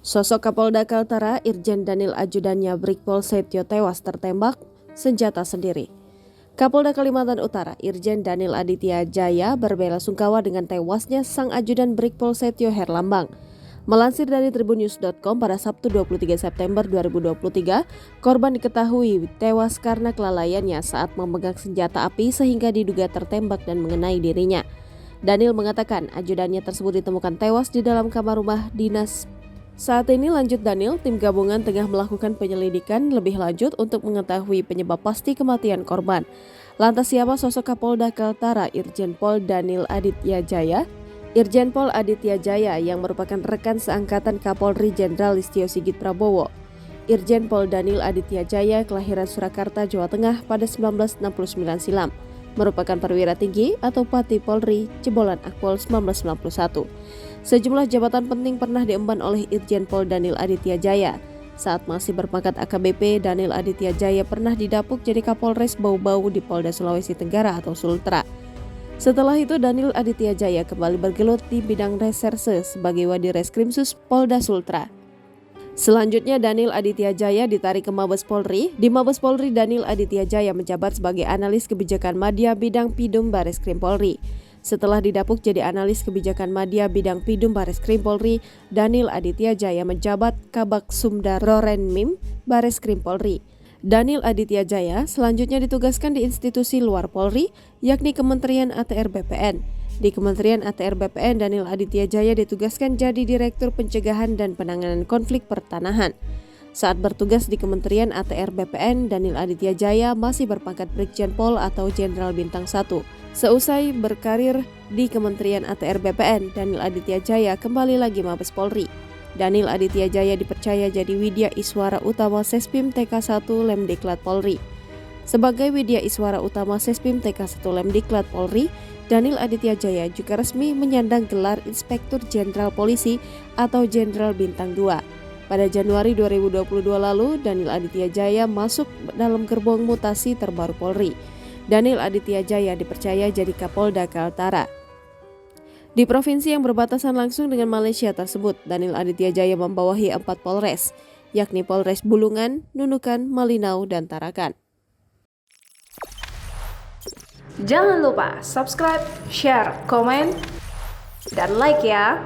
Sosok Kapolda Kaltara, Irjen Danil ajudannya Brigpol Setio tewas tertembak senjata sendiri. Kapolda Kalimantan Utara, Irjen Danil Aditya Jaya berbelasungkawa dengan tewasnya sang ajudan Brigpol Setio Herlambang. Melansir dari tribunnews.com pada Sabtu 23 September 2023, korban diketahui tewas karena kelalaiannya saat memegang senjata api sehingga diduga tertembak dan mengenai dirinya. Danil mengatakan ajudannya tersebut ditemukan tewas di dalam kamar rumah dinas. Saat ini, lanjut Danil, tim gabungan tengah melakukan penyelidikan lebih lanjut untuk mengetahui penyebab pasti kematian korban. Lantas siapa sosok Kapolda Kaltara Irjen Pol Danil Aditya Jaya? Irjen Pol Aditya Jaya yang merupakan rekan seangkatan Kapolri Jenderal Listio Sigit Prabowo. Irjen Pol Danil Aditya Jaya kelahiran Surakarta, Jawa Tengah pada 1969 silam. Merupakan perwira tinggi atau Pati Polri jebolan Akpol 1991. Sejumlah jabatan penting pernah diemban oleh Irjen Pol Danil Aditya Jaya. Saat masih berpangkat AKBP, Danil Aditya Jaya pernah didapuk jadi Kapolres Bau-Bau di Polda Sulawesi Tenggara atau Sultra. Setelah itu, Danil Aditya Jaya kembali bergelut di bidang reserse sebagai Wadireskrimsus Polda Sultra. Selanjutnya, Danil Aditya Jaya ditarik ke Mabes Polri. Di Mabes Polri, Danil Aditya Jaya menjabat sebagai analis kebijakan Madya Bidang Pidum Bareskrim Polri. Setelah didapuk jadi analis kebijakan Madya Bidang Pidum Bareskrim Polri, Danil Aditya Jaya menjabat Kabak Sumda Rorenmim Bareskrim Polri. Danil Aditya Jaya selanjutnya ditugaskan di institusi luar Polri, yakni Kementerian ATR BPN. Di Kementerian ATR BPN, Danil Aditya Jaya ditugaskan jadi Direktur Pencegahan dan Penanganan Konflik Pertanahan. Saat bertugas di Kementerian ATR BPN, Danil Aditya Jaya masih berpangkat Brigjen Pol atau Jenderal Bintang 1. Seusai berkarir di Kementerian ATR BPN, Danil Aditya Jaya kembali lagi Mabes Polri. Danil Aditya Jaya dipercaya jadi Widya Iswara Utama Sespim TK1 Lemdiklat Polri. Sebagai Widya Iswara Utama Sespim TK1 Lemdiklat Polri, Danil Aditya Jaya juga resmi menyandang gelar Inspektur Jenderal Polisi atau Jenderal Bintang 2. Pada Januari 2022 lalu, Danil Aditya Jaya masuk dalam gerbong mutasi terbaru Polri. Danil Aditya Jaya dipercaya jadi Kapolda Kaltara. Di provinsi yang berbatasan langsung dengan Malaysia tersebut, Danil Aditya Jaya membawahi 4 Polres, yakni Polres Bulungan, Nunukan, Malinau, dan Tarakan. Jangan lupa subscribe, share, komen, dan like ya!